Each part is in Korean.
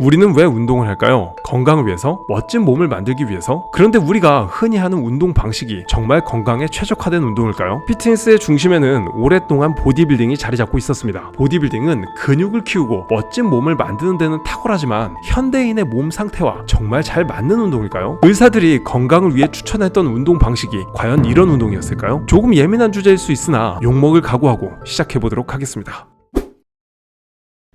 우리는 왜 운동을 할까요? 건강을 위해서? 멋진 몸을 만들기 위해서? 그런데 우리가 흔히 하는 운동 방식이 정말 건강에 최적화된 운동일까요? 피트니스의 중심에는 오랫동안 보디빌딩이 자리 잡고 있었습니다. 보디빌딩은 근육을 키우고 멋진 몸을 만드는 데는 탁월하지만 현대인의 몸 상태와 정말 잘 맞는 운동일까요? 의사들이 건강을 위해 추천했던 운동 방식이 과연 이런 운동이었을까요? 조금 예민한 주제일 수 있으나 욕먹을 각오하고 시작해보도록 하겠습니다.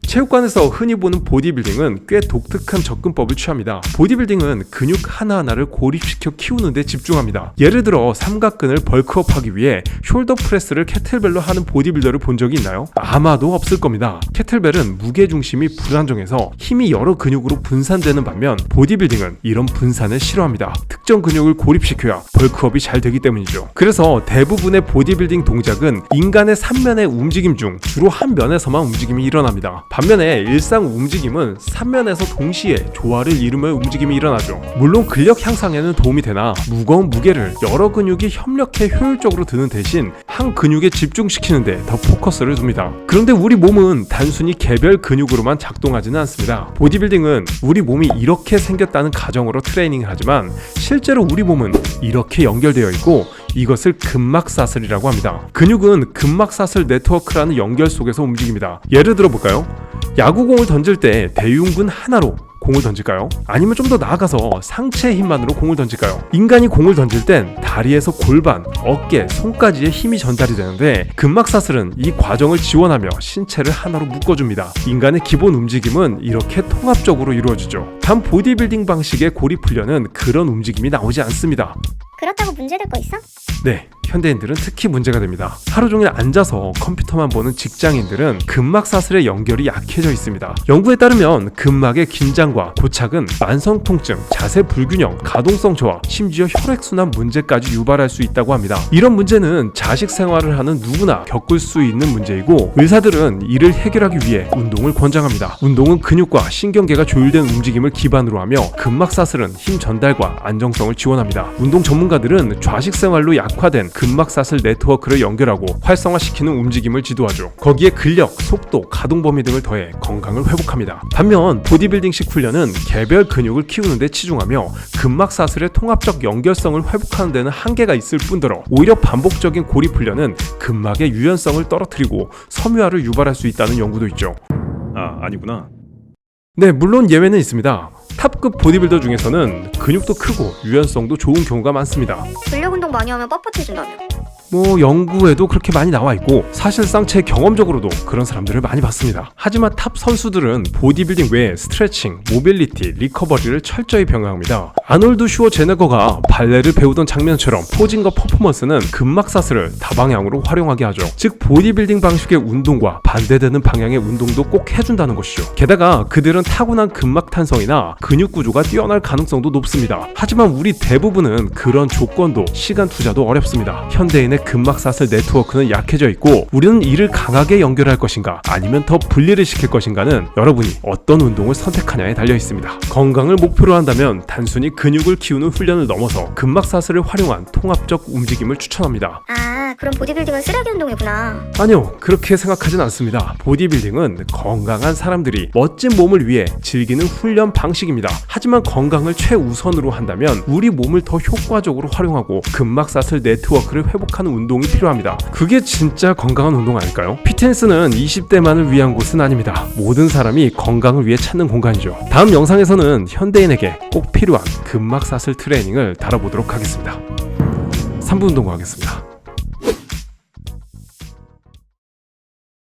체육관에서 흔히 보는 보디빌딩은 꽤 독특한 접근법을 취합니다. 보디빌딩은 근육 하나하나를 고립시켜 키우는 데 집중합니다. 예를 들어 삼각근을 벌크업하기 위해 숄더 프레스를 캐틀벨로 하는 보디빌더를 본 적이 있나요? 아마도 없을 겁니다. 캐틀벨은 무게중심이 불안정해서 힘이 여러 근육으로 분산되는 반면 보디빌딩은 이런 분산을 싫어합니다. 특정 근육을 고립시켜야 벌크업이 잘 되기 때문이죠. 그래서 대부분의 보디빌딩 동작은 인간의 3면의 움직임 중 주로 한 면에서만 움직임이 일어납니다. 반면에 일상 움직임은 3면에서 동시에 조화를 이루며 움직임이 일어나죠. 물론 근력 향상에는 도움이 되나 무거운 무게를 여러 근육이 협력해 효율적으로 드는 대신 한 근육에 집중시키는데 더 포커스를 둡니다. 그런데 우리 몸은 단순히 개별 근육으로만 작동하지는 않습니다. 보디빌딩은 우리 몸이 이렇게 생겼다는 가정으로 트레이닝을 하지만 실제로 우리 몸은 이렇게 연결되어 있고 이것을 근막사슬이라고 합니다. 근육은 근막사슬 네트워크라는 연결 속에서 움직입니다. 예를 들어 볼까요? 야구공을 던질 때 대흉근 하나로 공을 던질까요? 아니면 좀 더 나아가서 상체의 힘만으로 공을 던질까요? 인간이 공을 던질 땐 다리에서 골반, 어깨, 손까지의 힘이 전달이 되는데 근막사슬은 이 과정을 지원하며 신체를 하나로 묶어줍니다. 인간의 기본 움직임은 이렇게 통합적으로 이루어지죠. 단 보디빌딩 방식의 고립 훈련은 그런 움직임이 나오지 않습니다. 그렇다고 문제될 거 있어? 네, 현대인들은 특히 문제가 됩니다. 하루 종일 앉아서 컴퓨터만 보는 직장인들은 근막사슬의 연결이 약해져 있습니다. 연구에 따르면 근막의 긴장과 고착은 만성 통증, 자세 불균형, 가동성 저하, 심지어 혈액순환 문제까지 유발할 수 있다고 합니다. 이런 문제는 자식 생활을 하는 누구나 겪을 수 있는 문제이고 의사들은 이를 해결하기 위해 운동을 권장합니다. 운동은 근육과 신경계가 조율된 움직임을 기반으로 하며 근막사슬은 힘 전달과 안정성을 지원합니다. 운동 전문가들은 좌식 생활로 약화된 근막사슬 네트워크를 연결하고 활성화시키는 움직임을 지도하죠. 거기에 근력, 속도, 가동 범위 등을 더해 건강을 회복합니다. 반면 보디빌딩식 훈련은 개별 근육을 키우는 데 치중하며 근막사슬의 통합적 연결성을 회복하는 데는 한계가 있을 뿐더러 오히려 반복적인 고립 훈련은 근막의 유연성을 떨어뜨리고 섬유화를 유발할 수 있다는 연구도 있죠. 아니구나. 네, 물론 예외는 있습니다. 탑급 보디빌더 중에서는 근육도 크고 유연성도 좋은 경우가 많습니다. 근력 운동 많이 하면 뻣뻣해진다며. 연구에도 그렇게 많이 나와 있고 사실상 제 경험적으로도 그런 사람들을 많이 봤습니다. 하지만 탑 선수들은 보디빌딩 외에 스트레칭, 모빌리티, 리커버리를 철저히 병행합니다. 아놀드 슈워제네거가 발레를 배우던 장면처럼 포징과 퍼포먼스는 근막사슬을 다방향으로 활용하게 하죠. 즉 보디빌딩 방식의 운동과 반대되는 방향의 운동도 꼭 해준다는 것이죠. 게다가 그들은 타고난 근막 탄성이나 근육 구조가 뛰어날 가능성도 높습니다. 하지만 우리 대부분은 그런 조건도 시간 투자도 어렵습니다. 현대인의 근막사슬 네트워크는 약해져 있고 우리는 이를 강하게 연결할 것인가 아니면 더 분리를 시킬 것인가는 여러분이 어떤 운동을 선택하냐에 달려 있습니다. 건강을 목표로 한다면 단순히 근육을 키우는 훈련을 넘어서 근막사슬을 활용한 통합적 움직임을 추천합니다. 그럼 보디빌딩은 쓰레기 운동이구나. 아니요, 그렇게 생각하진 않습니다. 보디빌딩은 건강한 사람들이 멋진 몸을 위해 즐기는 훈련 방식입니다. 하지만 건강을 최우선으로 한다면 우리 몸을 더 효과적으로 활용하고 근막사슬 네트워크를 회복하는 운동이 필요합니다. 그게 진짜 건강한 운동 아닐까요? 피트니스는 20대만을 위한 곳은 아닙니다. 모든 사람이 건강을 위해 찾는 공간이죠. 다음 영상에서는 현대인에게 꼭 필요한 근막사슬 트레이닝을 다뤄보도록 하겠습니다. 3분 운동 하겠습니다.